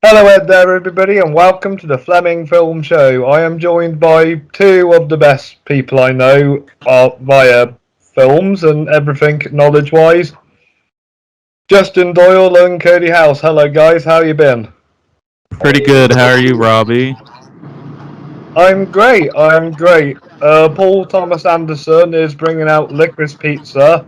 Hello out there, everybody, and welcome to the Fleming Film Show. I am joined by two of the best people I know via films and everything knowledge-wise. Justin Doyle and Cody House. Hello, guys. How you been? Pretty good. How are you, Robbie? I'm great. I'm great. Paul Thomas Anderson is bringing out Licorice Pizza.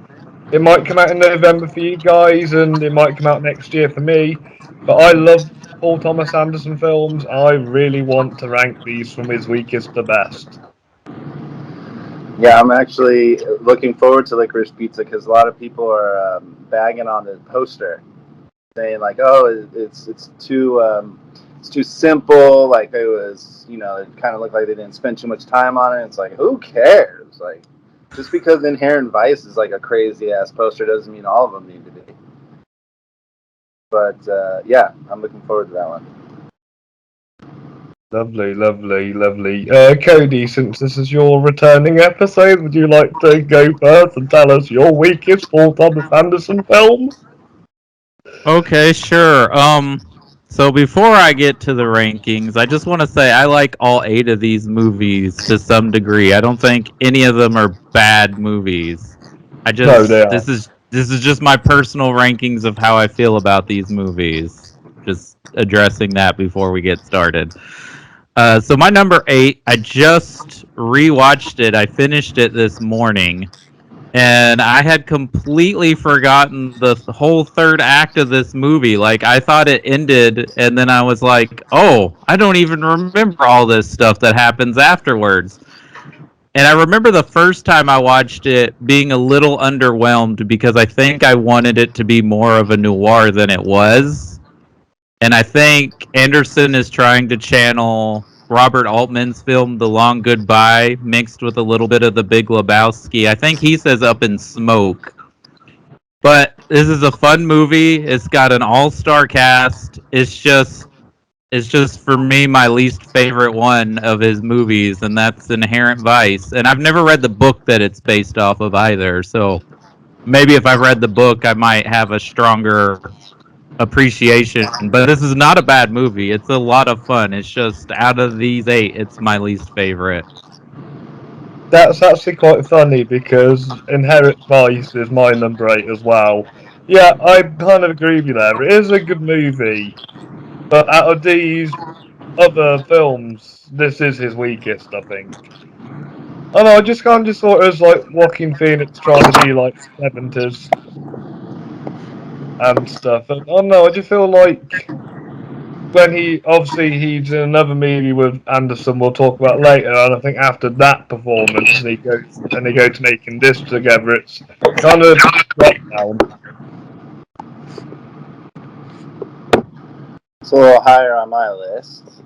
It might come out in November for you guys, and it might come out next year for me. But I love Paul Thomas Anderson films. I really want to rank these from his weakest to best. Yeah, I'm actually looking forward to Licorice Pizza because a lot of people are bagging on the poster, saying like, "Oh, it's too simple." Like it was, it kind of looked like they didn't spend too much time on it. It's like, who cares? Like, just because Inherent Vice is like a crazy ass poster doesn't mean all of them need to be. But yeah, I'm looking forward to that one. Lovely, lovely, lovely. Cody, since this is your returning episode, would you like to go first and tell us your weakest Paul Thomas Anderson film? Okay, sure. So before I get to the rankings, I just want to say I like all eight of these movies to some degree. I don't think any of them are bad movies. I No, they just are. this is just my personal rankings of how I feel about these movies. Just addressing that before we get started. So my number eight, I just rewatched it. I finished it this morning. And I had completely forgotten the whole third act of this movie. Like, I thought it ended, and then I was like, oh, I don't even remember all this stuff that happens afterwards. And I remember the first time I watched it being a little underwhelmed because I think I wanted it to be more of a noir than it was. And I think Anderson is trying to channel Robert Altman's film The Long Goodbye mixed with a little bit of The Big Lebowski. I think he says Up in Smoke. But this is a fun movie. It's got an all-star cast. It's just for me my least favorite one of his movies, and that's Inherent Vice. And I've never read the book that it's based off of either. So maybe if I read the book I might have a stronger appreciation. But this is not a bad movie. It's a lot of fun. It's just out of these eight, it's my least favorite. That's actually quite funny because Inherit Vice is my number eight as well. Yeah, I kind of agree with you there. It is a good movie, but out of these other films, this is his weakest, I think. I know, I just kind of saw it as like Joaquin Phoenix trying to be like 70s and stuff. And I don't know, I just feel like when he's in another movie with Anderson we'll talk about later, and I think after that performance and they go to making this together, it's kind of let down. It's a little higher on my list.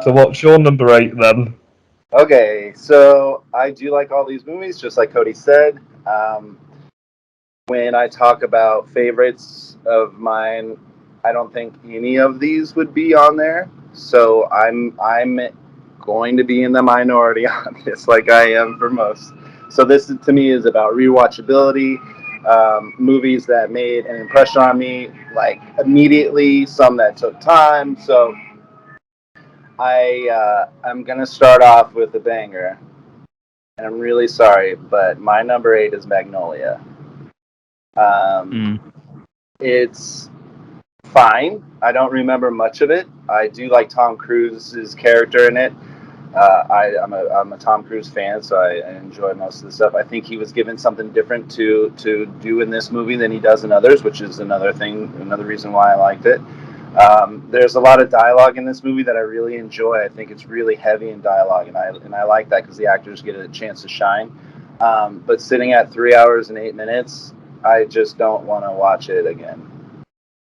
So Um, what's your number eight then? okay, so I do like all these movies, just like Cody said. Um, when I talk about favorites of mine, I don't think any of these would be on there. So I'm going to be in the minority on this, like I am for most. So this to me is about rewatchability, movies that made an impression on me, like immediately, some that took time. So I'm gonna start off with a banger, and I'm really sorry, but my number eight is Magnolia. Um, Mm. it's fine. I don't remember much of it. I do like Tom Cruise's character in it. I'm a Tom Cruise fan, so I enjoy most of the stuff. I think he was given something different to do in this movie than he does in others, which is another reason why I liked it. There's a lot of dialogue in this movie that I really enjoy. I think it's really heavy in dialogue, and I like that because the actors get a chance to shine. But sitting at 3 hours and 8 minutes, I just don't want to watch it again.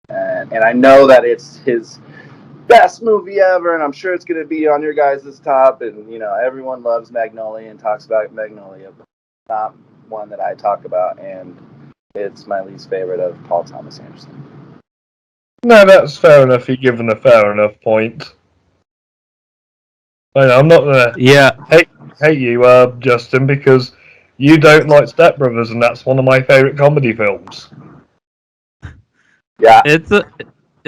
And I know that it's his best movie ever, and I'm sure it's going to be on your guys' top. And everyone loves Magnolia and talks about Magnolia, but it's not one that I talk about, and it's my least favorite of Paul Thomas Anderson. No, that's fair enough. You're given a fair enough point. I'm not gonna Yeah, hate you, Justin, because you don't like Step Brothers, and that's one of my favorite comedy films. Yeah, it's a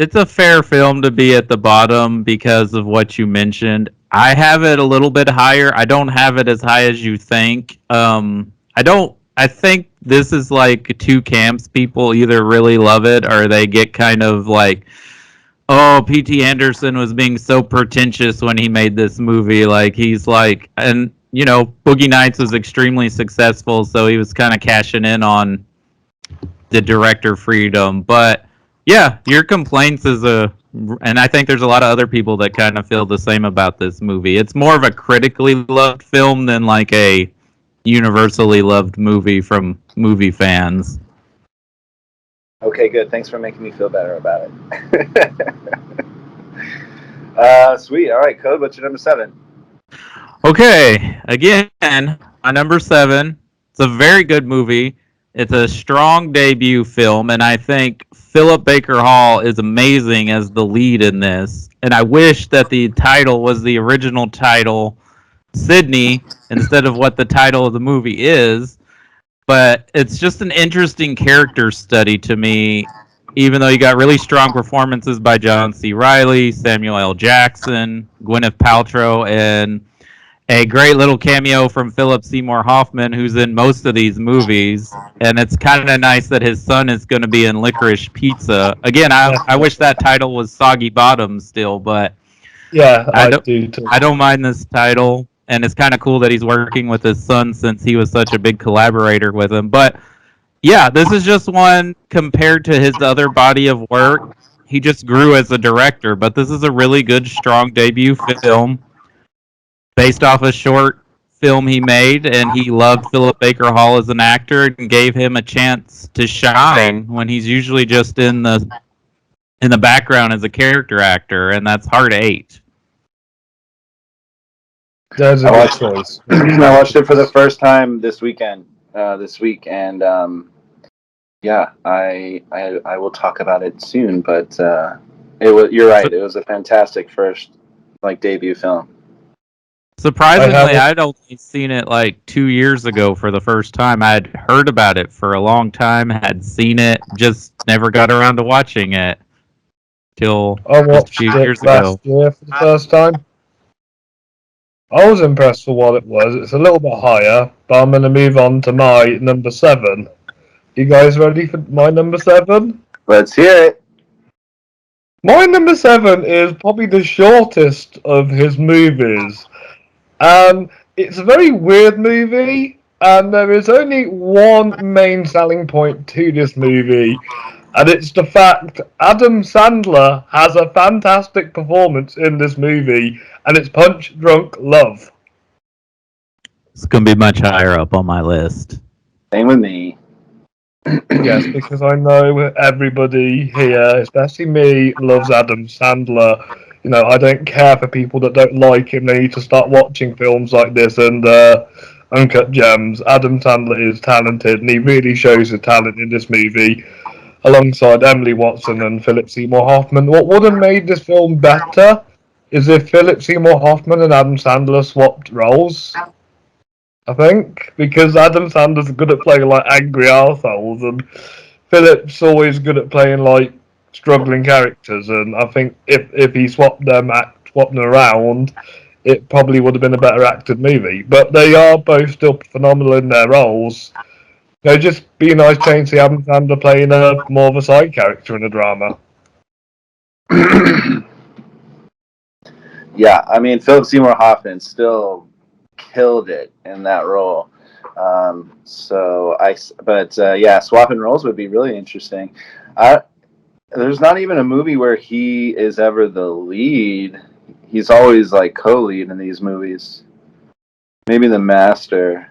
it's a fair film to be at the bottom because of what you mentioned. I have it a little bit higher. I don't have it as high as you think. I don't. I think this is like two camps. People either really love it or they get kind of like, oh, P.T. Anderson was being so pretentious when he made this movie. Like he's like, and Boogie Nights was extremely successful, so he was kind of cashing in on the director freedom. But yeah, your complaints and I think there's a lot of other people that kind of feel the same about this movie. It's more of a critically loved film than like a universally loved movie from movie fans. Okay, good. Thanks for making me feel better about it. Sweet. All right, Code, what's your number 7? Okay, again, my number 7. It's a very good movie. It's a strong debut film, and I think Philip Baker Hall is amazing as the lead in this. And I wish that the title was the original title, Sydney, instead of what the title of the movie is. But it's just an interesting character study to me, even though you got really strong performances by John C. Reilly, Samuel L. Jackson, Gwyneth Paltrow, and a great little cameo from Philip Seymour Hoffman, who's in most of these movies. And it's kind of nice that his son is going to be in Licorice Pizza. Again, I wish that title was Soggy Bottom still, but Yeah, I do too. I don't mind this title. And it's kind of cool that he's working with his son since he was such a big collaborator with him. But yeah, this is just one compared to his other body of work. He just grew as a director, but this is a really good, strong debut film based off a short film he made, and he loved Philip Baker Hall as an actor and gave him a chance to shine when he's usually just in the background as a character actor, and that's hard 8. That's a good choice. I watched it for the first time this week, and yeah, I will talk about it soon. But you're right. It was a fantastic first debut film. Surprisingly, I'd only seen it like 2 years ago for the first time. I'd heard about it for a long time, had seen it, just never got around to watching it till just a few years ago. Last year for the first time. I was impressed for what it was. It's a little bit higher, but I'm going to move on to my number 7. You guys ready for my number 7? Let's hear it. My number 7 is probably the shortest of his movies. It's a very weird movie, and there is only one main selling point to this movie, and it's the fact Adam Sandler has a fantastic performance in this movie, and it's Punch Drunk Love. It's going to be much higher up on my list. Same with me. Yes, because I know everybody here, especially me, loves Adam Sandler. I don't care for people that don't like him. They need to start watching films like this and Uncut Gems. Adam Sandler is talented, and he really shows his talent in this movie, alongside Emily Watson and Philip Seymour Hoffman. What would have made this film better is if Philip Seymour Hoffman and Adam Sandler swapped roles. I think, because Adam Sandler's good at playing angry arseholes, and Philip's always good at playing struggling characters. And I think if he swapped them around, it probably would have been a better acted movie. But they are both still phenomenal in their roles. Just be a nice change to see Adam Sandler playing more of a side character in a drama. Yeah, I mean, Philip Seymour Hoffman still killed it in that role. Swapping roles would be really interesting. There's not even a movie where he is ever the lead. He's always co-lead in these movies. Maybe The Master.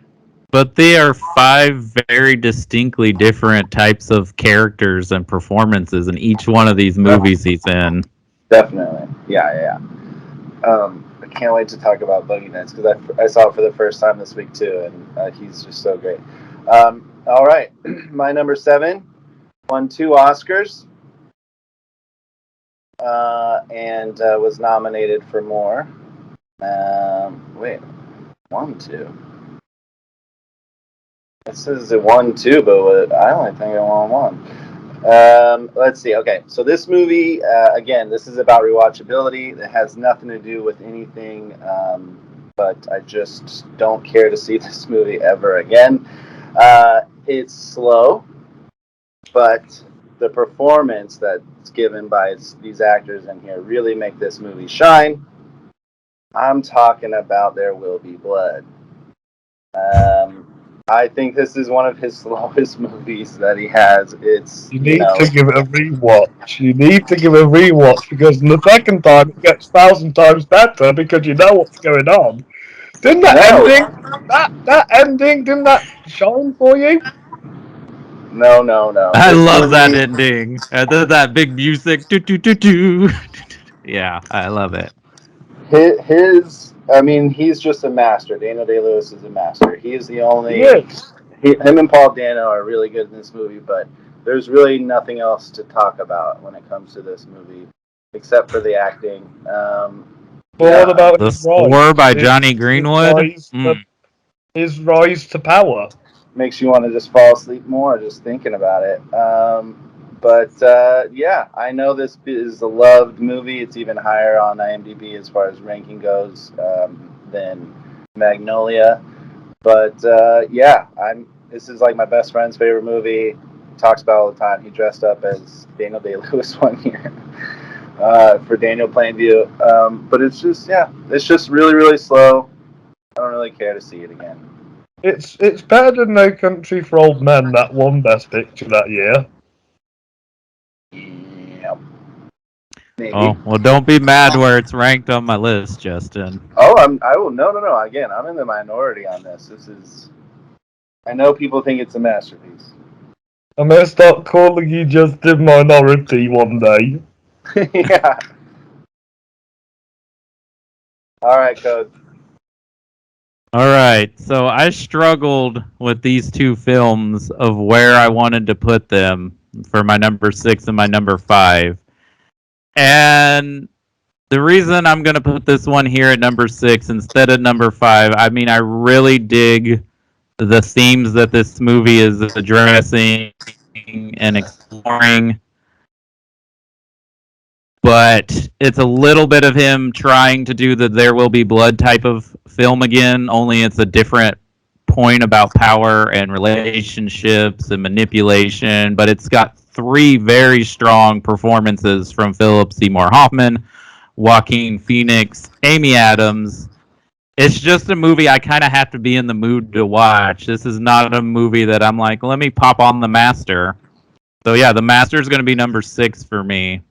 But they are 5 very distinctly different types of characters and performances in each one of these movies he's in. Definitely. Yeah. I can't wait to talk about Boogie Nights because I saw it for the first time this week too, and he's just so great. All right, my number 7 won 2 Oscars and was nominated for more. Wait, 1, 2. It says it won 2, but I only think it won 1. Let's see. Okay, so this movie, again, this is about rewatchability. It has nothing to do with anything, but I just don't care to see this movie ever again. It's slow, but the performance that's given by these actors in here really make this movie shine. I'm talking about There Will Be Blood. I think this is one of his slowest movies that he has. It's, You need to give it a rewatch. You need to give it a rewatch because the second time it gets 1,000 times better because you know what's going on. Didn't that no, ending, that ending, didn't that shine for you? no. I This love that movie, ending. And then that big music. Do, do, do, do. Yeah, I love it. I mean, he's just a master. Daniel Day-Lewis is a master. He is the only, Yes. him and Paul Dano are really good in this movie, but there's really nothing else to talk about when it comes to this movie except for the acting. But what Yeah, about The his rise? score by His, Johnny his Greenwood. rise to his rise to power. makes you want to just fall asleep more just thinking about it. But yeah, I know this is a loved movie. It's even higher on IMDb as far as ranking goes than Magnolia. But yeah, This is like my best friend's favorite movie. He talks about it all the time. He dressed up as Daniel Day-Lewis one year for Daniel Plainview. But it's just it's just really slow. I don't really care to see it again. It's better than No Country for Old Men that won Best Picture that year. Yeah, maybe. Oh, well, don't be mad where it's ranked on my list, Justin. Oh, I will. No. Again, I'm in the minority on this. This is. I know people think it's a masterpiece. I'm gonna start calling you just a minority one day. Yeah. All right, Code. All right, so I struggled with these two films of where I wanted to put them for my number 6 and my number 5. And the reason I'm going to put this one here at number 6 instead of number 5, I mean, I really dig the themes that this movie is addressing and exploring. But it's a little bit of him trying to do the There Will Be Blood type of film again, only it's a different point about power and relationships and manipulation. But it's got 3 very strong performances from Philip Seymour Hoffman, Joaquin Phoenix, Amy Adams. It's just a movie I kind of have to be in the mood to watch. This is not a movie that I'm like, let me pop on The Master. So yeah, The Master is going to be number 6 for me.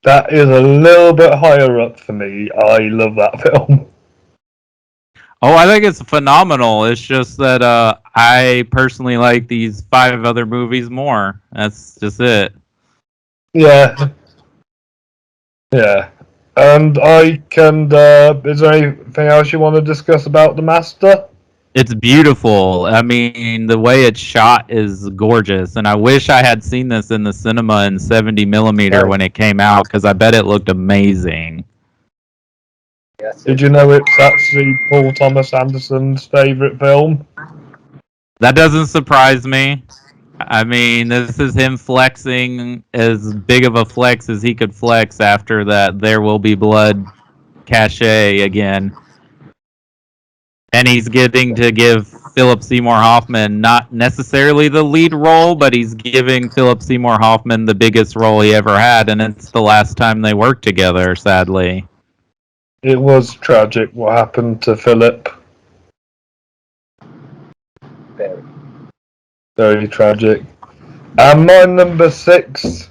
That is a little bit higher up for me. I love that film. Oh, I think it's phenomenal. It's just that I personally like these 5 other movies more. That's just it. Yeah. Yeah. And I can. Is there anything else you want to discuss about The Master? It's beautiful. I mean, the way it's shot is gorgeous, and I wish I had seen this in the cinema in 70 millimeter when it came out because I bet it looked amazing. Yes. Did you know it's actually Paul Thomas Anderson's favourite film? That doesn't surprise me. I mean, this is him flexing as big of a flex as he could flex after that There Will Be Blood cachet again. And he's getting to give Philip Seymour Hoffman not necessarily the lead role, but he's giving Philip Seymour Hoffman the biggest role he ever had, and it's the last time they worked together, sadly. It was tragic what happened to Philip. Very. Very tragic. And my number 6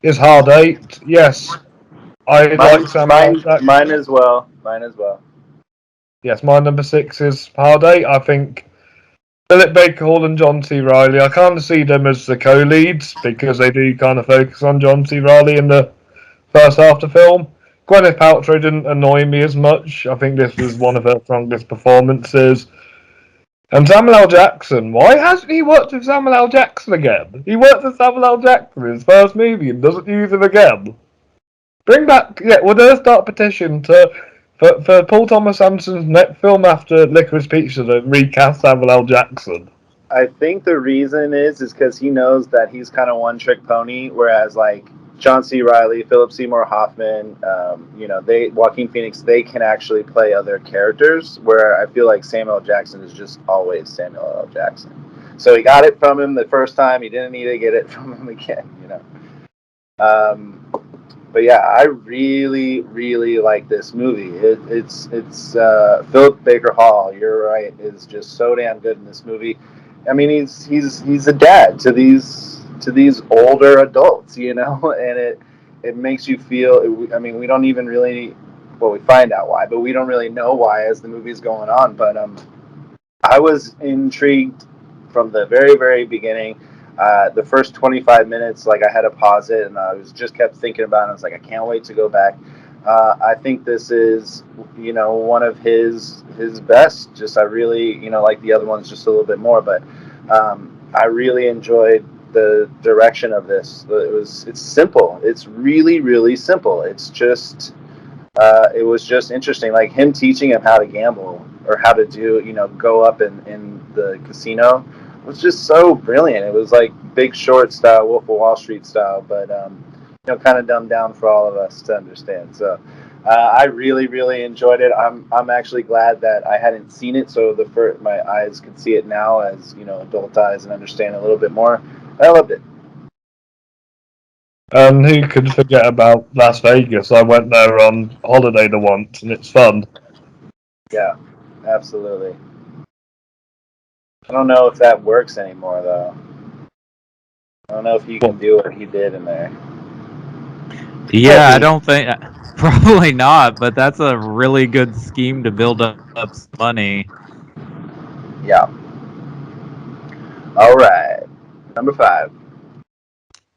is Hard 8. Yes, I like Samuel Jackson. Mine as well. Mine as well. Yes, my number 6 is Hard 8. I think Philip Baker Hall and John C. Reilly, I kind of see them as the co-leads because they do kind of focus on John C. Reilly in the first half of the film. Gwyneth Paltrow didn't annoy me as much. I think this was one of her strongest performances. And Samuel L. Jackson, why hasn't he worked with Samuel L. Jackson again? He worked with Samuel L. Jackson in his first movie and doesn't use him again. Bring back, we're going to start a petition for Paul Thomas Anderson's next film after Licorice Pizza to recast Samuel L. Jackson. I think the reason is because he knows that he's kind of one trick pony, whereas like John C. Riley, Philip Seymour Hoffman, Joaquin Phoenix, they can actually play other characters. Where I feel like Samuel L. Jackson is just always Samuel L. Jackson. So he got it from him the first time. He didn't need to get it from him again. But yeah, I really, really like this movie. It's Philip Baker Hall. You're right, is just so damn good in this movie. I mean, he's a dad to these older adults, and it makes you feel. I mean, we don't even really, well, we find out why, but we don't really know why as the movie's going on. But I was intrigued from the very, very beginning. The first 25 minutes, like I had to pause it, and I was just kept thinking about it. I was like, I can't wait to go back. I think this is, one of his best. Just I really, like the other ones just a little bit more, but I really enjoyed the direction of this. It's simple. It's really, really simple. It's just it was just interesting, like him teaching him how to gamble or how to do, go up in the casino was just so brilliant. It was like Big Short style, Wolf of Wall Street style, but kind of dumbed down for all of us to understand. So I really, really enjoyed it. I'm actually glad that I hadn't seen it, so my eyes could see it now as adult eyes and understand a little bit more. I loved it. And who could forget about Las Vegas? I went there on holiday the once, and it's fun. Yeah, absolutely. I don't know if that works anymore, though. I don't know if you can do what he did in there. Yeah, I don't think probably not, but that's a really good scheme to build up some money. Yeah. All right. Number 5.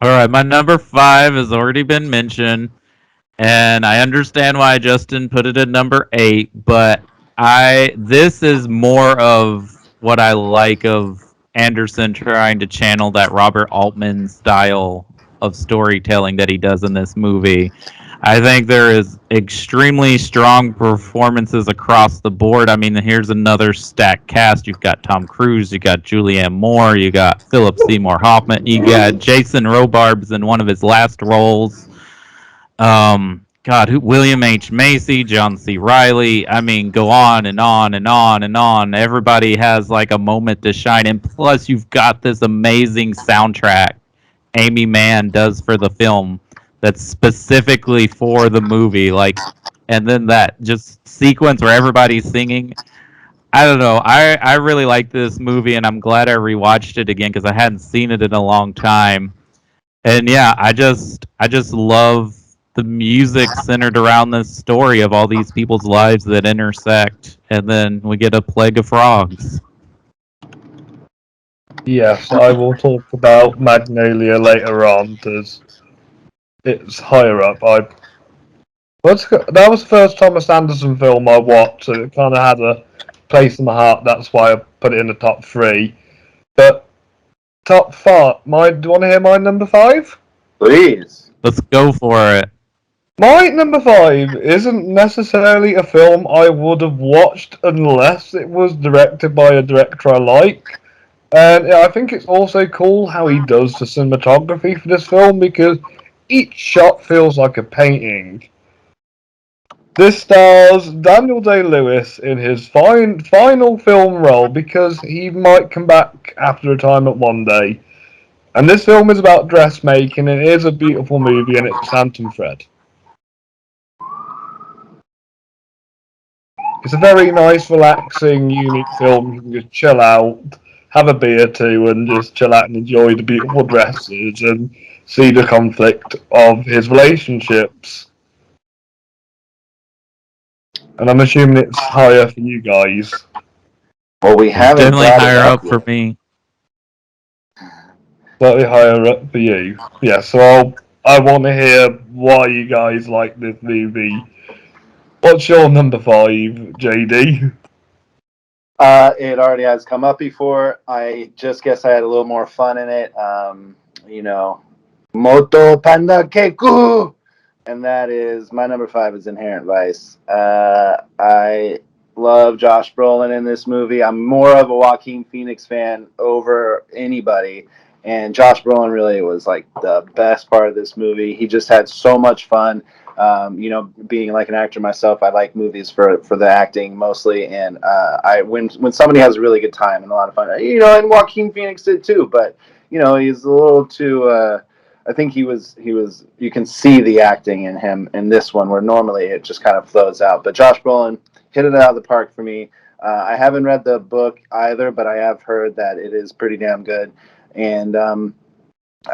All right, my number 5 has already been mentioned, and I understand why Justin put it at number 8, but this is more of what I like of Anderson trying to channel that Robert Altman style of storytelling that he does in this movie. I think there is extremely strong performances across the board. I mean, here's another stacked cast. You've got Tom Cruise, you got Julianne Moore, you got Philip Seymour Hoffman, you got Jason Robards in one of his last roles. William H. Macy, John C. Riley. I mean, go on and on and on and on. Everybody has like a moment to shine. And plus, you've got this amazing soundtrack Amy Mann does for the film that's specifically for the movie. And then that just sequence where everybody's singing. I don't know. I really like this movie, and I'm glad I rewatched it again because I hadn't seen it in a long time. And yeah, I just love the music centered around this story of all these people's lives that intersect, and then we get a plague of frogs. Yes, I will talk about Magnolia later on because it's higher up. That was the first Thomas Anderson film I watched, so it kind of had a place in my heart. That's why I put it in the top 3. But top 5, do you want to hear my number 5? Please. Let's go for it. My number 5 isn't necessarily a film I would have watched unless it was directed by a director I like. And I think it's also cool how he does the cinematography for this film because each shot feels like a painting. This stars Daniel Day-Lewis in his final film role because he might come back after retirement one day. And this film is about dressmaking, and it is a beautiful movie, and it's Phantom Thread. It's a very nice, relaxing, unique film. You can just chill out, have a beer too, and just chill out and enjoy the beautiful dresses and see the conflict of his relationships. And I'm assuming it's higher for you guys. Well, we haven't Definitely brought higher it up yet. for me. Slightly higher up for you. Yeah, so I want to hear why you guys like this movie. What's your number 5, JD? It already has come up before. I just guess I had a little more fun in it. Moto Panda Keku! And that is, my number 5 is Inherent Vice. I love Josh Brolin in this movie. I'm more of a Joaquin Phoenix fan over anybody. And Josh Brolin really was like the best part of this movie. He just had so much fun. Being like an actor myself, I like movies for the acting mostly. And I when somebody has a really good time and a lot of fun, and Joaquin Phoenix did too. But he's a little too. I think he was. You can see the acting in him in this one, where normally it just kind of flows out. But Josh Brolin hit it out of the park for me. I haven't read the book either, but I have heard that it is pretty damn good. And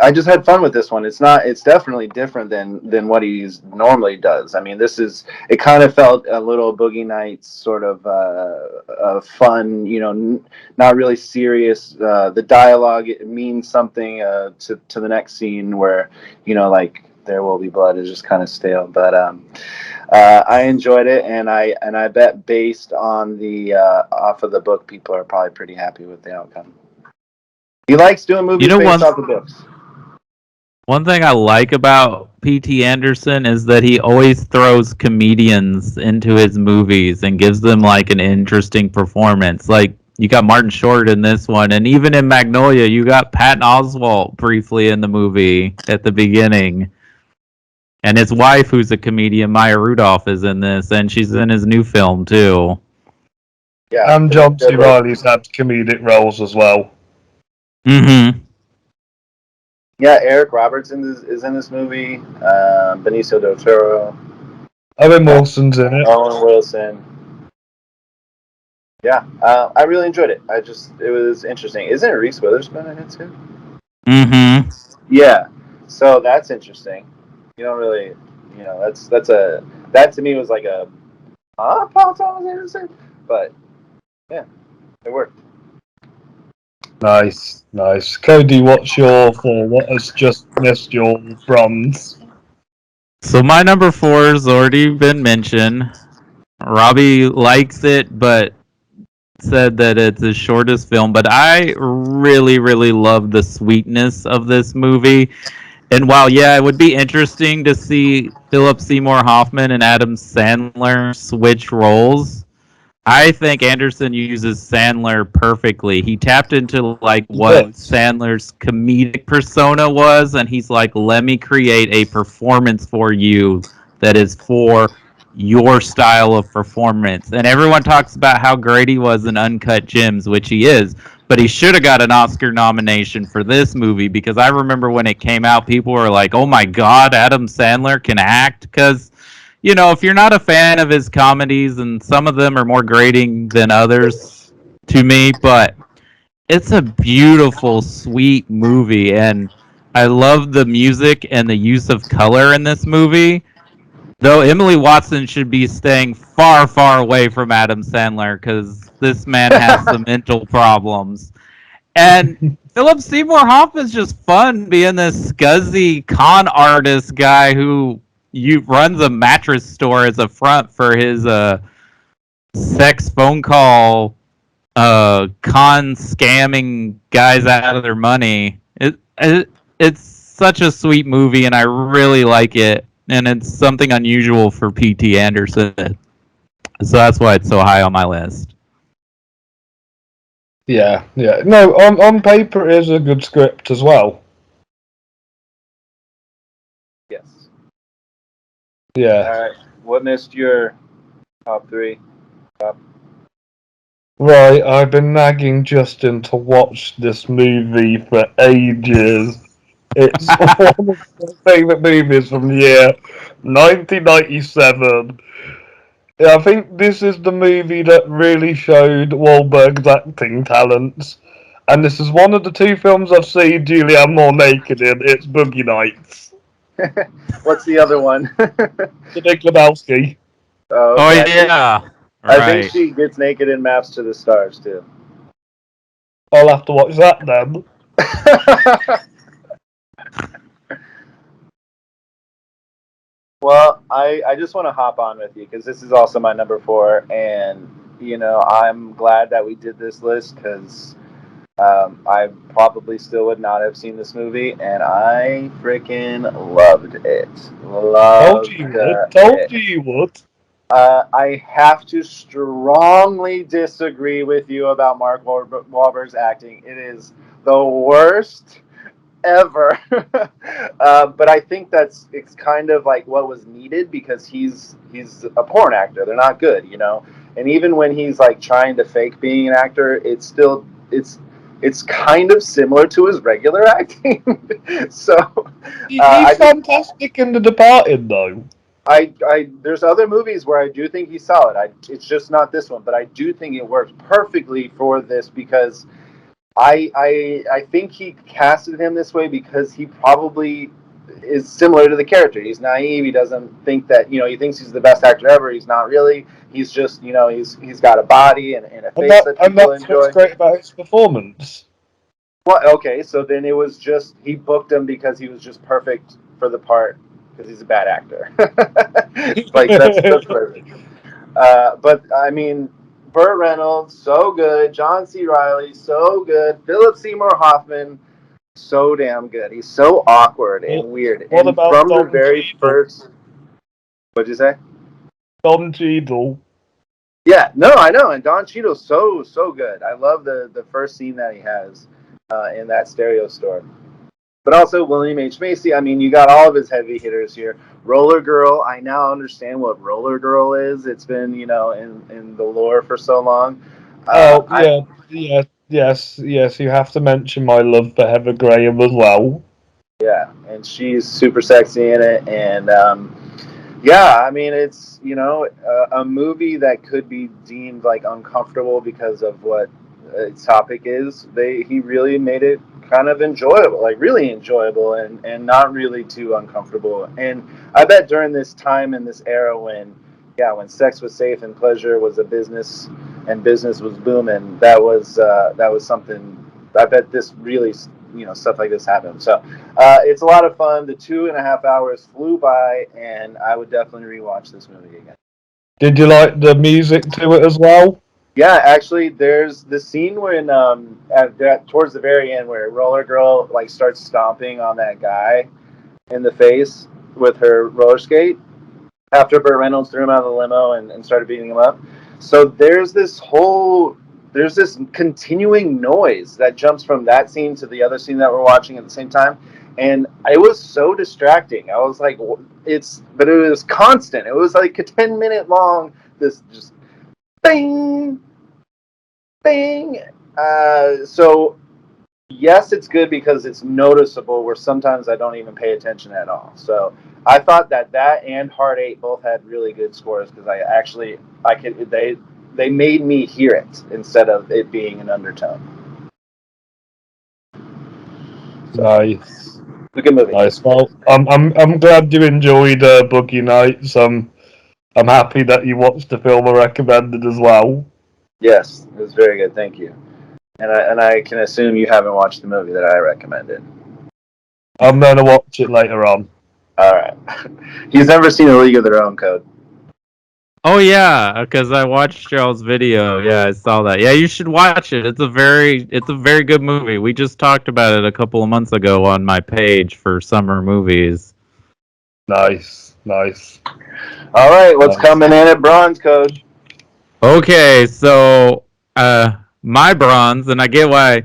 I just had fun with this one. It's definitely different than what he normally does. I mean, it kind of felt a little Boogie Nights sort of fun, not really serious. The dialogue, it means something to the next scene where, like There Will Be Blood is just kind of stale. But I enjoyed it, and I bet based on the off of the book, people are probably pretty happy with the outcome. He likes doing movies based off the books. One thing I like about P.T. Anderson is that he always throws comedians into his movies and gives them like an interesting performance. Like you got Martin Short in this one, and even in Magnolia, you got Patton Oswalt briefly in the movie at the beginning. And his wife, who's a comedian, Maya Rudolph, is in this, and she's in his new film too. Yeah, and John C. Reilly's had comedic roles as well. Mm-hmm. Yeah, Eric Roberts is in this movie. Benicio del Toro. Owen Wilson's in it. Owen Wilson. Yeah, I really enjoyed it. It was interesting. Isn't it Reese Witherspoon in it too? Mm-hmm. Yeah, so that's interesting. You don't really, that to me was like a, Paul Thomas Anderson, but yeah, it worked. Nice. Cody, what's your 4? What has just missed your bronze? So my number 4 has already been mentioned. Robbie likes it, but said that it's his shortest film. But I really, really love the sweetness of this movie. And while, yeah, it would be interesting to see Philip Seymour Hoffman and Adam Sandler switch roles, I think Anderson uses Sandler perfectly. He tapped into like what Sandler's comedic persona was, and he's like, let me create a performance for you that is for your style of performance. And everyone talks about how great he was in Uncut Gems, which he is, but he should have got an Oscar nomination for this movie, because I remember when it came out, people were like, oh my God, Adam Sandler can act, because if you're not a fan of his comedies, and some of them are more grating than others to me, but it's a beautiful, sweet movie, and I love the music and the use of color in this movie. Though Emily Watson should be staying far, far away from Adam Sandler, because this man has some mental problems. And Philip Seymour Hoffman's just fun being this scuzzy con artist guy who runs a mattress store as a front for his sex phone call con scamming guys out of their money. It's such a sweet movie, and I really like it, and it's something unusual for P.T. Anderson. So that's why it's so high on my list. Yeah. No, on paper it is a good script as well. Yes. Yeah. All right. What missed your top 3? Right, I've been nagging Justin to watch this movie for ages. It's one of my favourite movies from the year 1997. I think this is the movie that really showed Wahlberg's acting talents. And this is one of the 2 films I've seen Julianne Moore naked in. It's Boogie Nights. What's the other one? The Big Lebowski. Oh, okay. Yeah. I think she gets naked in Maps to the Stars, too. I'll have to watch that then. Well, I just want to hop on with you, because this is also my number 4, and I'm glad that we did this list, because I probably still would not have seen this movie, and I freaking loved it. Told you you would. I have to strongly disagree with you about Mark Wahlberg's acting. It is the worst ever. But I think it's kind of like what was needed because he's a porn actor. They're not good, you know. And even when he's like trying to fake being an actor, it's kind of similar to his regular acting. So He's fantastic in The Departed, though. there's other movies where I do think he's solid. It's just not this one, but I do think it works perfectly for this because I think he casted him this way because he probably is similar to the character. He's naive. He doesn't think that he thinks he's the best actor ever. He's not really. He's just he's got a body and a face that people that's enjoy. what's great about his performance. Well, okay, so then it was just he booked him because he was just perfect for the part because he's a bad actor. Like that's perfect. But I mean, Burt Reynolds, so good. John C. Reilly, so good. Philip Seymour Hoffman, so damn good. He's so awkward and weird. What and about from the Don very Cheadle? first, what'd you say? Don Cheadle. Yeah, no, I know. And Don Cheadle's so good. I love the first scene that he has in that stereo store. But also William H. Macy. I mean, you got all of his heavy hitters here. Roller Girl. I now understand what Roller Girl is. It's been in the lore for so long. Yes. You have to mention my love for Heather Graham as well. Yeah, and she's super sexy in it, and yeah, I mean it's a movie that could be deemed like uncomfortable because of what its topic is. He really made it kind of enjoyable, like really enjoyable, and not really too uncomfortable. And I bet during this time in this era when sex was safe and pleasure was a business and business was booming, that was something. I bet this really stuff like this happened. So it's a lot of fun. The 2.5 hours flew by, and I would definitely rewatch this movie again. Did you like the music to it as well? Yeah, actually, there's the scene when towards the very end where Roller Girl like starts stomping on that guy in the face with her roller skate after Burt Reynolds threw him out of the limo and started beating him up. So there's this continuing noise that jumps from that scene to the other scene that we're watching at the same time, and it was so distracting. I was like, but it was constant. It was like a 10-minute long. This just bing, bing. So yes, it's good because it's noticeable. Where sometimes I don't even pay attention at all. So I thought that and Heart 8 both had really good scores because they made me hear it instead of it being an undertone. So, nice. Good movie. Nice. Well, I'm glad you enjoyed Boogie Nights. I'm happy that you watched the film I recommended as well. Yes, it was very good. Thank you. And I can assume you haven't watched the movie that I recommended. I'm gonna watch it later on. All right. He's never seen A League of Their Own, Code. Oh yeah, because I watched y'all's video. Yeah, I saw that. Yeah, you should watch it. It's a very good movie. We just talked about it a couple of months ago on my page for summer movies. Nice. All right, what's coming in at Bronze, Code? Okay, so my bronze, and I get why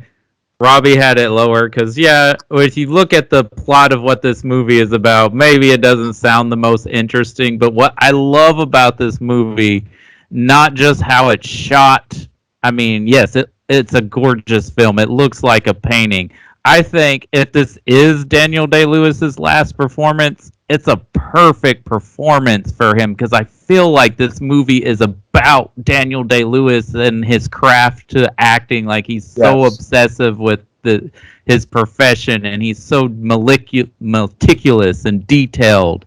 Robbie had it lower, because if you look at the plot of what this movie is about, maybe it doesn't sound the most interesting, but what I love about this movie, not just how it's shot, I mean, yes, it's a gorgeous film. It looks like a painting. I think if this is Daniel Day-Lewis's last performance, it's a perfect performance for him because I feel like this movie is about Daniel Day-Lewis and his craft to acting. Like he's so obsessive with his profession and he's so meticulous and detailed,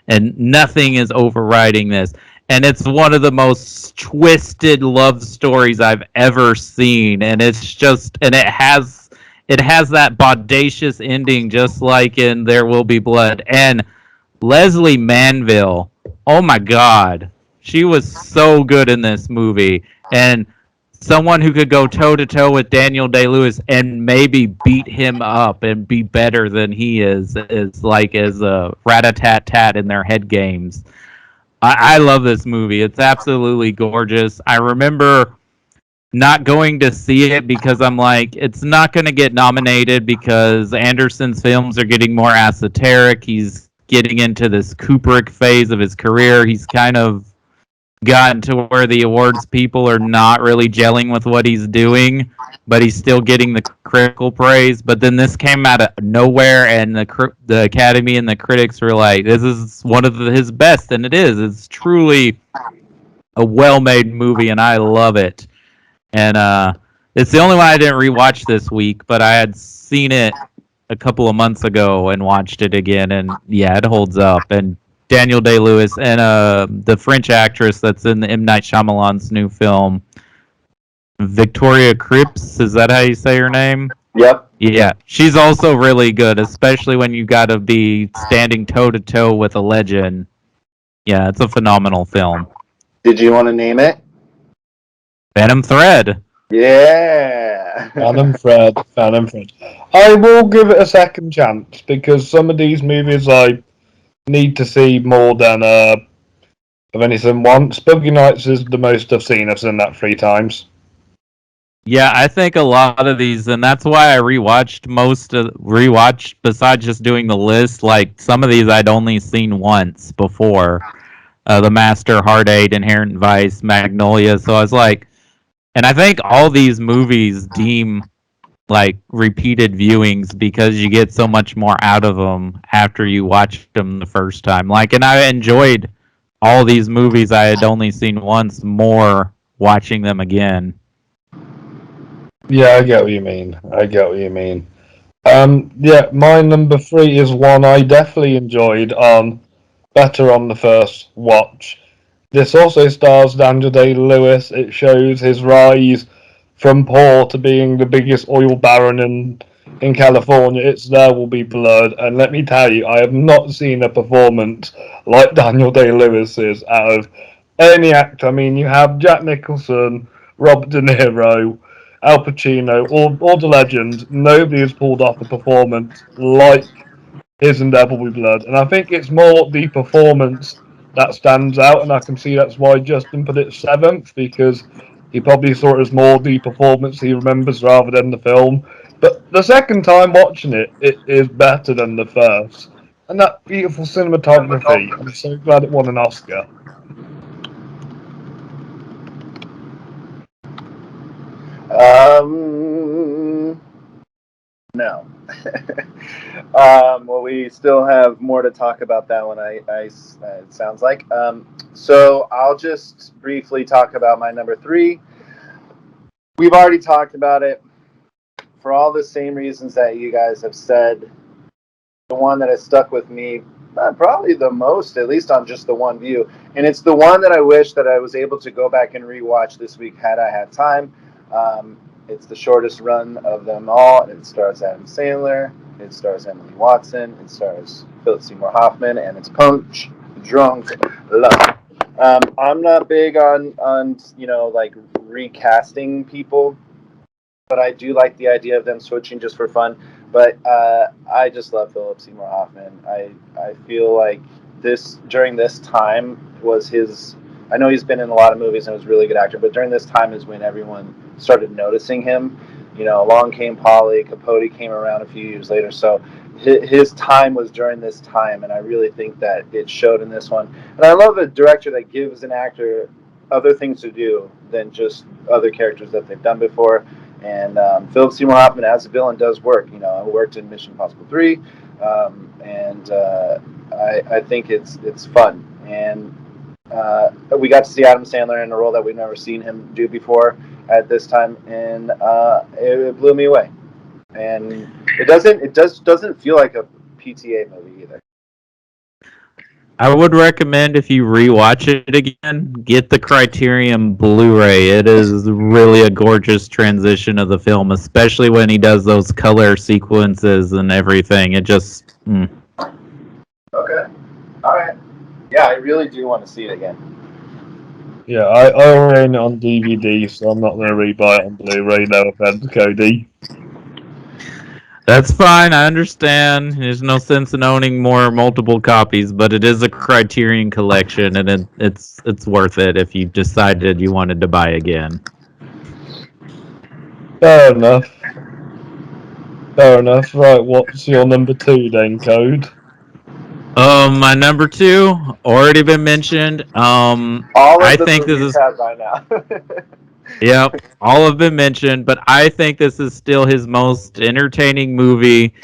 and nothing is overriding this. And it's one of the most twisted love stories I've ever seen, and it has that bodacious ending, just like in There Will Be Blood. And Leslie Manville, oh my God, she was so good in this movie, and someone who could go toe to toe with Daniel Day-Lewis and maybe beat him up and be better than he is like as a rat-a-tat-tat in their head games. I love this movie. It's absolutely gorgeous. I remember not going to see it because I'm like, it's not going to get nominated because Anderson's films are getting more esoteric. He's getting into this Kubrick phase of his career. He's kind of gotten to where the awards people are not really gelling with what he's doing, but he's still getting the critical praise. But then this came out of nowhere, and the Academy and the critics were like, "This is one of his best," and it is. It's truly a well-made movie, and I love it. And it's the only one I didn't rewatch this week, but I had seen it a couple of months ago and watched it again, and yeah, it holds up. And Daniel Day-Lewis and the French actress that's in the M. Night Shyamalan's new film, Victoria Cripps, is that how you say her name? Yep. Yeah, she's also really good, especially when you got to be standing toe-to-toe with a legend. Yeah, it's a phenomenal film. Did you want to name it? Phantom Thread. Yeah. Phantom Thread. I will give it a second chance because some of these movies I need to see more than I've only seen once. Boogie Nights is the most I've seen. I've seen that 3 times. Yeah, I think a lot of these, and that's why I rewatched besides just doing the list. Like some of these I'd only seen once before. The Master, Hard Eight, Inherent Vice, Magnolia. So I was like, and I think all these movies deem like repeated viewings because you get so much more out of them after you watched them the first time. Like, and I enjoyed all these movies I had only seen once more watching them again. Yeah, I get what you mean. Yeah, my number 3 is one I definitely enjoyed better on the first watch. This also stars Daniel Day-Lewis. It shows his rise from poor to being the biggest oil baron in California. It's There Will Be Blood, and let me tell you, I have not seen a performance like Daniel Day-Lewis's out of any actor. I mean, you have Jack Nicholson, Robert De Niro, Al Pacino, all the legends. Nobody has pulled off a performance like his in There Will Be Blood, and I think it's more the performance that stands out, and I can see that's why Justin put it 7th, because he probably saw it as more the performance he remembers rather than the film. But the second time watching it, it is better than the first. And that beautiful cinematography, I'm so glad it won an Oscar. No. Well, we still have more to talk about that one. It sounds like. So I'll just briefly talk about my number 3. We've already talked about it for all the same reasons that you guys have said. The one that has stuck with me probably the most, at least on just the one view, and it's the one that I wish that I was able to go back and rewatch this week had I had time. It's the shortest run of them all. It stars Adam Sandler. It stars Emily Watson. It stars Philip Seymour Hoffman, and it's Punch Drunk Love. I'm not big on like recasting people, but I do like the idea of them switching just for fun. But I just love Philip Seymour Hoffman. I feel like during this time was his. I know he's been in a lot of movies and was a really good actor, but during this time is when everyone started noticing him. Along came Polly, Capote came around a few years later. So his time was during this time, and I really think that it showed in this one. And I love a director that gives an actor other things to do than just other characters that they've done before. And Philip Seymour Hoffman as a villain does work. I worked in Mission Impossible 3, and I think it's fun. And we got to see Adam Sandler in a role that we've never seen him do before at this time, and it blew me away. And it doesn't feel like a PTA movie either. I would recommend if you rewatch it again, get the Criterion Blu-ray. It is really a gorgeous transition of the film, especially when he does those color sequences and everything. It just... Okay. All right. Yeah, I really do want to see it again. Yeah, I own it on DVD, so I'm not going to rebuy it on Blu-ray. No offense, Cody. That's fine. I understand. There's no sense in owning multiple copies, but it is a Criterion collection, and it's worth it if you decided you wanted to buy again. Fair enough. Fair enough. Right, what's your number 2 then, Code? My number 2 already been mentioned. All I of the think this movies is have by now. yep, all have been mentioned, but I think this is still his most entertaining movie.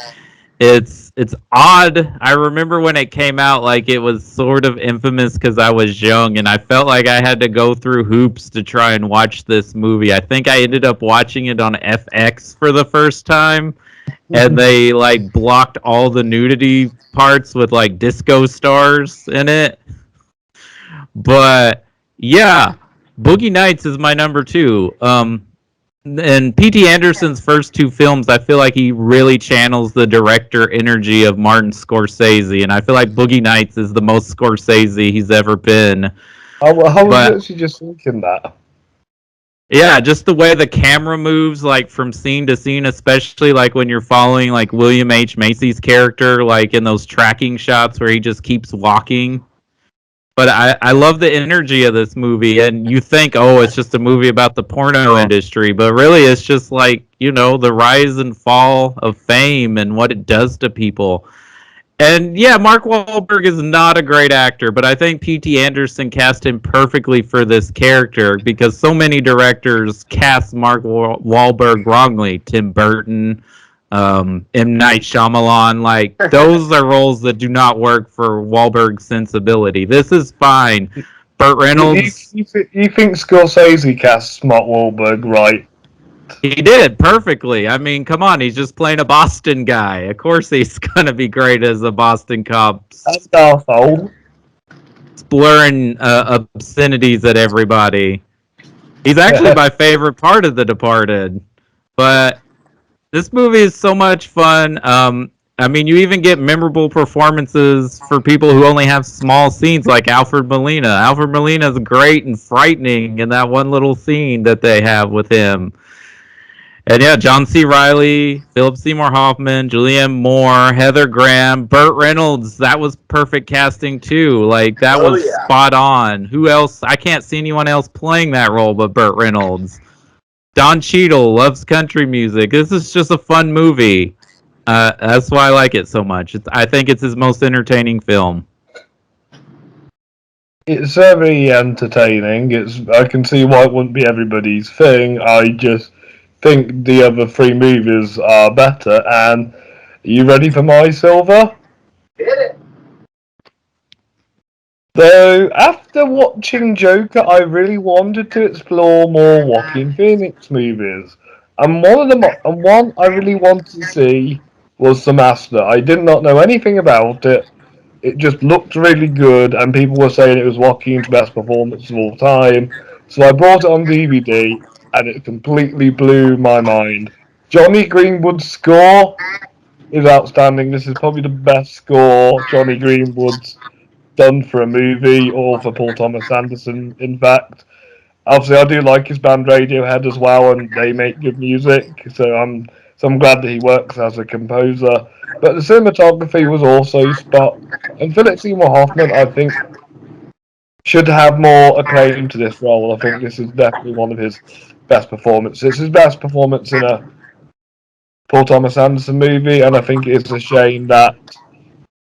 It's odd. I remember when it came out, like it was sort of infamous because I was young, and I felt like I had to go through hoops to try and watch this movie. I think I ended up watching it on FX for the first time, and they like blocked all the nudity parts with like disco stars in it. But yeah, Boogie Nights is my number 2. And P.T. Anderson's first 2 films, I feel like he really channels the director energy of Martin Scorsese, and I feel like Boogie Nights is the most Scorsese he's ever been. I was But literally just thinking that. yeah, just the way the camera moves, like from scene to scene, especially like when you're following like William H. Macy's character, like in those tracking shots where he just keeps walking. But I love the energy of this movie, and you think, oh, it's just a movie about the porno industry, but really it's just like, you know, the rise and fall of fame and what it does to people. And yeah, Mark Wahlberg is not a great actor, but I think P.T. Anderson cast him perfectly for this character because so many directors cast Mark Wahlberg wrongly. Tim Burton, M. Night Shyamalan, like those are roles that do not work for Wahlberg's sensibility. This is fine. Burt Reynolds, You think Scorsese cast Mark Wahlberg right? he did perfectly. I mean, come on, he's just playing a Boston guy. Of course, he's gonna be great as a Boston cop, That's arsehole. blurring obscenities at everybody. He's actually my favorite part of The Departed. But this movie is so much fun. I mean, you even get memorable performances for people who only have small scenes, like Alfred Molina. Alfred Molina is great and frightening in that one little scene that they have with him. And yeah, John C. Reilly, Philip Seymour Hoffman, Julianne Moore, Heather Graham, Burt Reynolds. That was perfect casting too. Like that Oh, was yeah. spot on. Who else? I can't see anyone else playing that role but Burt Reynolds. Don Cheadle loves country music. This is just a fun movie. That's why I like it so much. I think it's his most entertaining film. It's very entertaining. I can see why it wouldn't be everybody's thing. I just think the other 3 movies are better. And are you ready for my silver? Hit it. So after watching Joker, I really wanted to explore more Joaquin Phoenix movies, and one I really wanted to see was The Master. I did not know anything about it. It just looked really good, and people were saying it was Joaquin's best performance of all time. So I bought it on DVD, and it completely blew my mind. Johnny Greenwood's score is outstanding. This is probably the best score Johnny Greenwood's done for a movie or for Paul Thomas Anderson, in fact. Obviously, I do like his band Radiohead as well, and they make good music, so I'm glad that he works as a composer. But the cinematography was also spot, and Philip Seymour Hoffman, I think, should have more acclaim to this role. I think this is definitely one of his best performances. It's his best performance in a Paul Thomas Anderson movie, and I think it's a shame that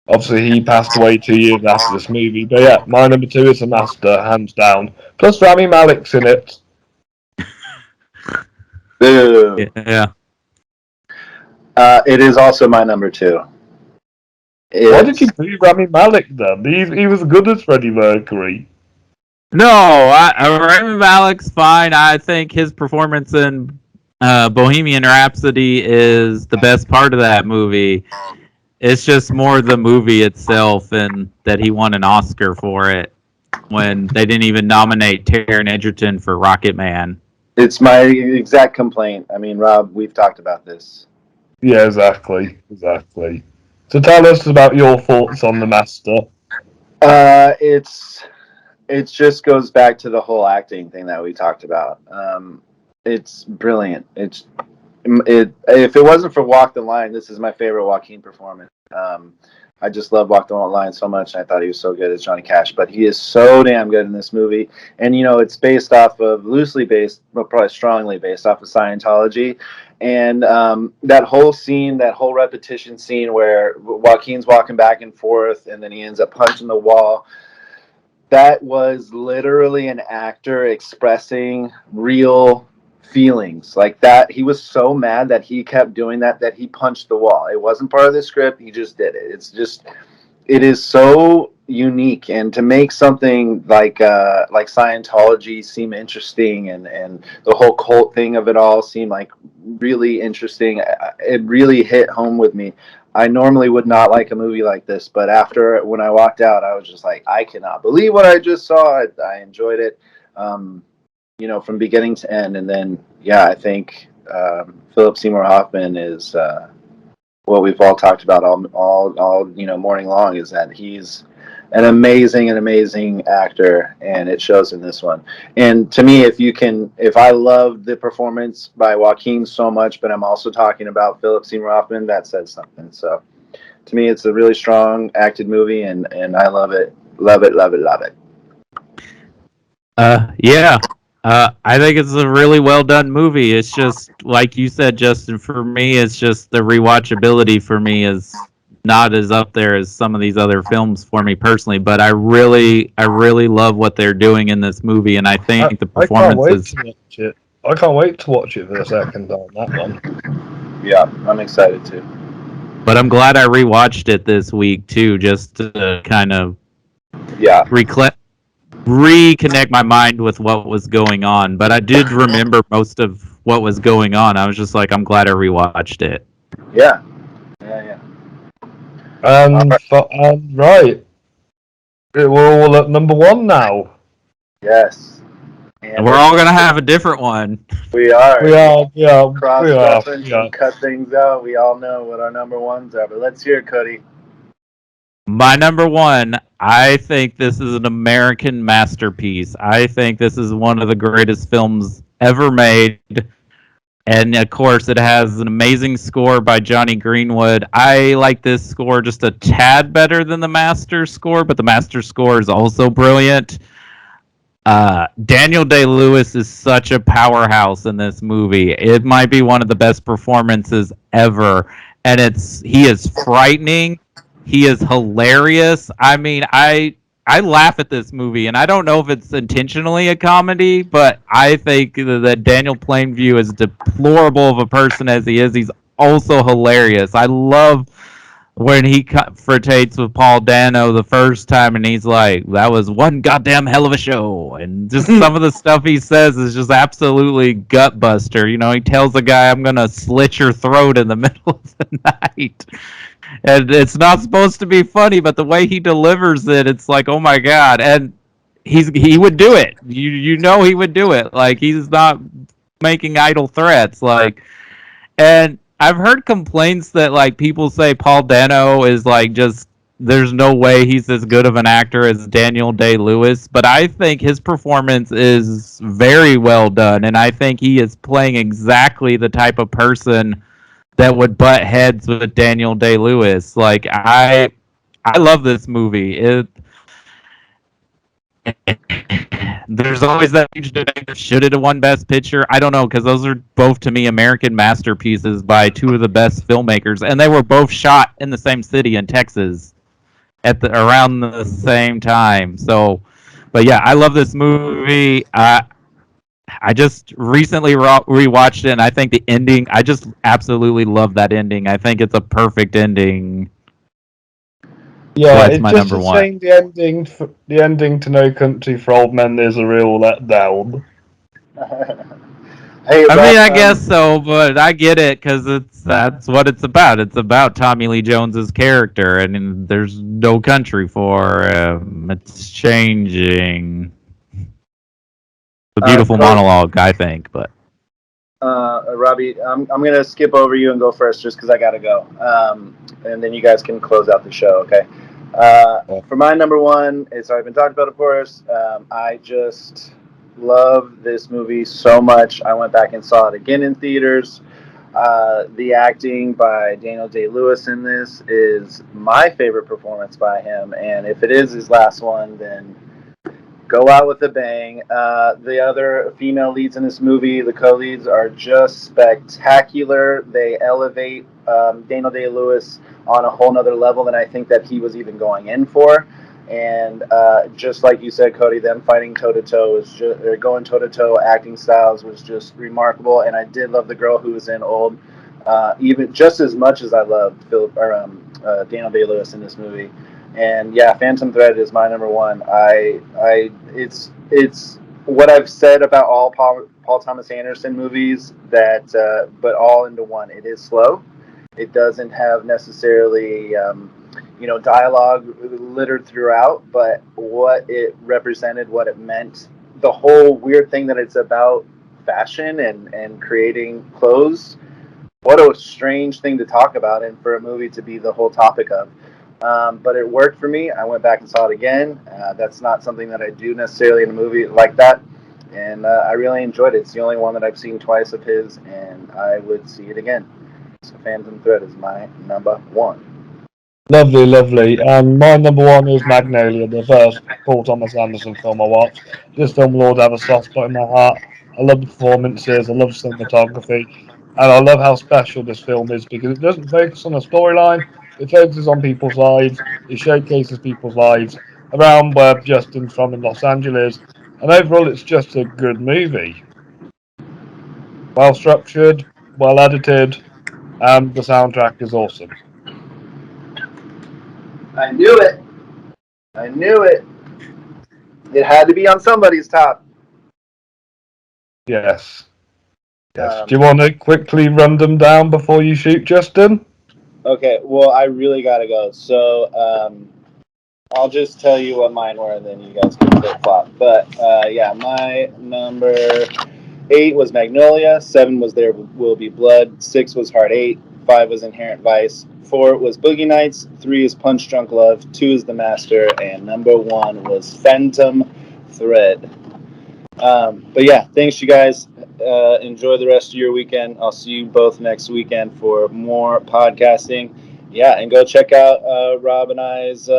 obviously, he passed away 2 years after this movie. But yeah, my number 2 is The Master, hands down. Plus, Rami Malek's in it. Boo. Yeah. It is also my number 2. Why did you boo Rami Malek then? He was good as Freddie Mercury. No, Rami Malek's fine. I think his performance in Bohemian Rhapsody is the best part of that movie. It's just more the movie itself, and that he won an Oscar for it when they didn't even nominate Taron Egerton for Rocket Man. It's my exact complaint. I mean, Rob, we've talked about this. Yeah, exactly. So tell us about your thoughts on The Master. It just goes back to the whole acting thing that we talked about. It's brilliant. It's if it wasn't for Walk the Line, this is my favorite Joaquin performance. I just love Walk the Line so much, and I thought he was so good as Johnny Cash. But he is so damn good in this movie, and it's based off of loosely based, but probably strongly based off of Scientology. And that whole scene, that whole repetition scene where Joaquin's walking back and forth, and then he ends up punching the wall. That was literally an actor expressing real feelings like that. He was so mad that he kept doing that he punched the wall. It wasn't part of the script. He just did it. It is so unique, and to make something like Scientology seem interesting, and the whole cult thing of it all seem like really interesting. It really hit home with me. I normally would not like a movie like this, but when I walked out, I was just like, I cannot believe what I just saw. I enjoyed it, from beginning to end. And then, I think Philip Seymour Hoffman is what we've all talked about all morning long, is that he's an amazing actor, and it shows in this one. And to me, if I love the performance by Joaquin so much, but I'm also talking about Philip Seymour Hoffman, that says something. So to me, it's a really strong acted movie, and I love it. Love it. Yeah. I think it's a really well done movie. It's just like you said, Justin. For me, it's just the rewatchability for me is not as up there as some of these other films for me personally. But I really love what they're doing in this movie, and I think the performances. I can't wait to watch it for the second time. That one. Yeah, I'm excited too. But I'm glad I rewatched it this week too, just to kind of reconnect my mind with what was going on. But I did remember most of what was going on. I was just like, I'm glad I rewatched it. Yeah. Right. We're all at number one now. Yes. And we're all gonna have a different one. We are. Cross-reference and cut things out. We all know what our number ones are, but let's hear it, Cody. My number one, I think this is an American masterpiece. I think this is one of the greatest films ever made. And of course, it has an amazing score by Johnny Greenwood. I like this score just a tad better than the Master score, but the Master score is also brilliant. Daniel Day-Lewis is such a powerhouse in this movie. It might be one of the best performances ever. And he is frightening. He is hilarious. I mean, I laugh at this movie, and I don't know if it's intentionally a comedy, but I think that Daniel Plainview, as deplorable of a person as he is, he's also hilarious. I love when he confrontates with Paul Dano the first time, and he's like, that was one goddamn hell of a show. And just some of the stuff he says is just absolutely gut buster. He tells the guy, I'm going to slit your throat in the middle of the night. And it's not supposed to be funny, but the way he delivers it, it's like, oh my God. And he would do it. He would do it. Like, he's not making idle threats. And I've heard complaints that people say Paul Dano is just there's no way he's as good of an actor as Daniel Day-Lewis, but I think his performance is very well done, and I think he is playing exactly the type of person that would butt heads with Daniel Day-Lewis. I love this movie. There's always that huge debate. Should it have won Best Picture? I don't know, because those are both, to me, American masterpieces by two of the best filmmakers, and they were both shot in the same city in Texas around the same time. So, but yeah, I love this movie. I just recently rewatched it, and I think the ending, I just absolutely love that ending. I think it's a perfect ending. Yeah, so it's my number one. Saying the ending to No Country for Old Men is a real letdown. I guess so, but I get it, because that's what it's about. It's about Tommy Lee Jones's character, and there's no country for him. It's changing. A beautiful monologue, I think, but. Robbie, I'm going to skip over you and go first just because I got to go. And then you guys can close out the show, okay? For my number one, it's already been talked about, of course. I just love this movie so much. I went back and saw it again in theaters. The acting by Daniel Day-Lewis in this is my favorite performance by him, and if it is his last one, then go out with a bang. The other female leads in this movie, the co-leads, are just spectacular. They elevate Daniel Day-Lewis on a whole nother level than I think that he was even going in for. And just like you said, Cody, them fighting toe-to-toe was just, or going toe-to-toe acting styles was just remarkable. And I did love the girl who was in Old, even just as much as I loved Daniel Day-Lewis in this movie. And yeah, Phantom Thread is my number one. It's what I've said about all Paul Thomas Anderson movies, that but all into one. It is slow. It doesn't have necessarily dialogue littered throughout, but what it represented, what it meant, the whole weird thing that it's about fashion and creating clothes. What a strange thing to talk about, and for a movie to be the whole topic of. But it worked for me. I went back and saw it again. That's not something that I do necessarily in a movie like that. And I really enjoyed it. It's the only one that I've seen twice of his, and I would see it again. So Phantom Thread is my number one. Lovely, lovely. And my number one is Magnolia, the first Paul Thomas Anderson film I watched. This film will always have a soft spot in my heart. I love the performances, I love cinematography, and I love how special this film is because it doesn't focus on a storyline, it focuses on people's lives, it showcases people's lives around where Justin's from in Los Angeles, and overall it's just a good movie. Well structured, well edited, and the soundtrack is awesome. I knew it. I knew it. It had to be on somebody's top. Yes. Yes. Do you want to quickly run them down before you shoot, Justin? Okay, well, I really gotta go. So I'll just tell you what mine were, and then you guys can flip flop. But yeah, my number 8 was Magnolia. 7 was There Will Be Blood. 6 was Heart 8. 5 was Inherent Vice. 4 was Boogie Nights. 3 is Punch Drunk Love. 2 is The Master, and number 1 was Phantom Thread. But yeah, thanks you guys. Enjoy the rest of your weekend. I'll see you both next weekend for more podcasting. Yeah, and go check out Rob and I's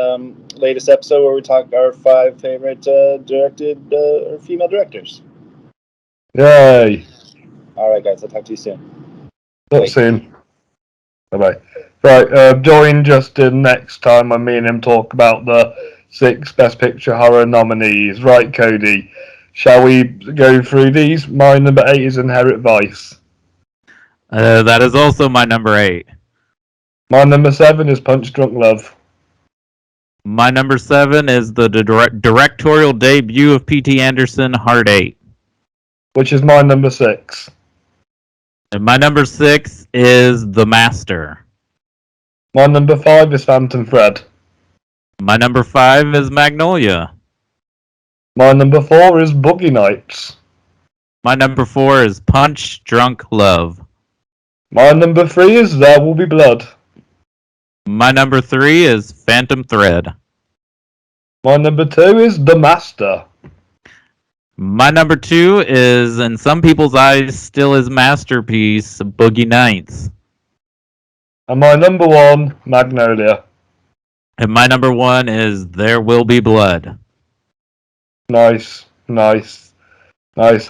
latest episode where we talk our 5 favorite directed or female directors. Yay. All right, guys. I'll talk to you soon. Talk soon. Bye-bye. Right, join Justin next time when me and him talk about the 6 Best Picture horror nominees. Right, Cody. Shall we go through these? My number 8 is Inherent Vice. That is also my number 8. My number 7 is Punch Drunk Love. My number 7 is the directorial debut of P.T. Anderson, Heart 8. Which is my number 6. And my number 6 is The Master. My number 5 is Phantom Thread. My number 5 is Magnolia. My number 4 is Boogie Nights. My number 4 is Punch Drunk Love. My number 3 is There Will Be Blood. My number 3 is Phantom Thread. My number 2 is The Master. My number 2 is, in some people's eyes, still his masterpiece, Boogie Nights. And my number 1, Magnolia. And my number 1 is There Will Be Blood. Nice. And I feel like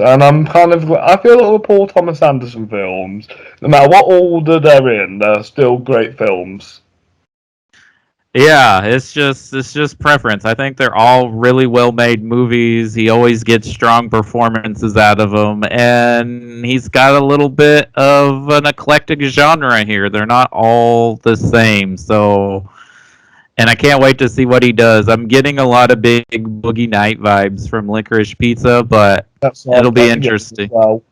the Paul Thomas Anderson films, no matter what order they're in, they're still great films. Yeah, it's just preference. I think they're all really well-made movies. He always gets strong performances out of them, and he's got a little bit of an eclectic genre here. They're not all the same, so... And I can't wait to see what he does. I'm getting a lot of big Boogie Night vibes from Licorice Pizza, but it'll be interesting. Well.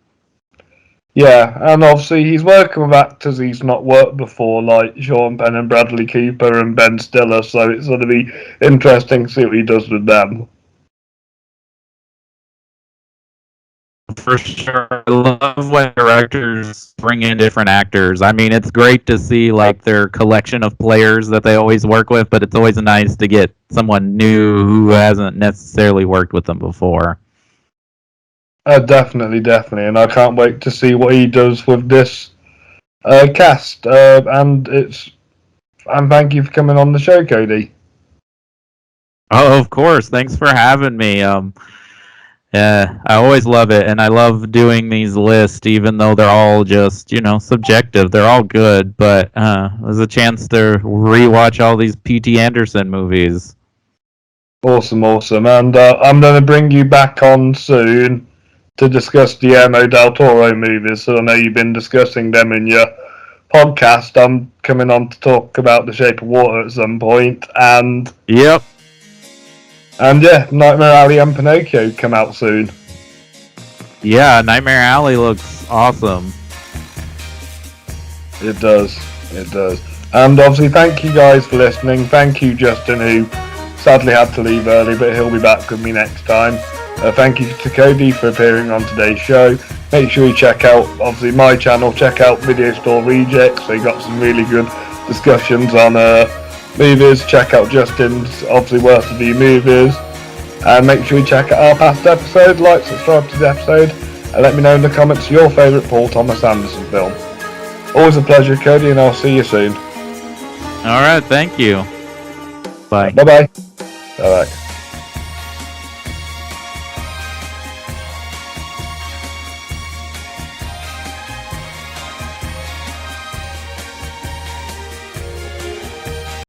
Yeah, and obviously he's working with actors he's not worked before, like Sean Penn and Bradley Cooper and Ben Stiller, so it's going to be interesting to see what he does with them. For sure. I love when directors bring in different actors. I mean, it's great to see like their collection of players that they always work with, but it's always nice to get someone new who hasn't necessarily worked with them before. Definitely, and I can't wait to see what he does with this cast, and thank you for coming on the show, Cody. Oh, of course. Thanks for having me. Yeah, I always love it, and I love doing these lists, even though they're all just, subjective. They're all good, but there's a chance to rewatch all these P.T. Anderson movies. Awesome, and I'm going to bring you back on soon to discuss Guillermo del Toro movies. So I know you've been discussing them in your podcast. I'm coming on to talk about The Shape of Water at some point, and Yep. And yeah, Nightmare Alley and Pinocchio come out soon. Yeah, Nightmare Alley looks awesome. It does. And obviously, thank you guys for listening. Thank you, Justin, who sadly had to leave early, but he'll be back with me next time. Thank you to Cody for appearing on today's show. Make sure you check out, obviously, my channel. Check out Video Store Rejects. They got some really good discussions on movies. Check out Justin's, obviously, Worst Review Movies. And make sure you check out our past episode. Like, subscribe to the episode. And let me know in the comments your favourite Paul Thomas Anderson film. Always a pleasure, Cody, and I'll see you soon. All right, thank you. Bye. Bye-bye. All right.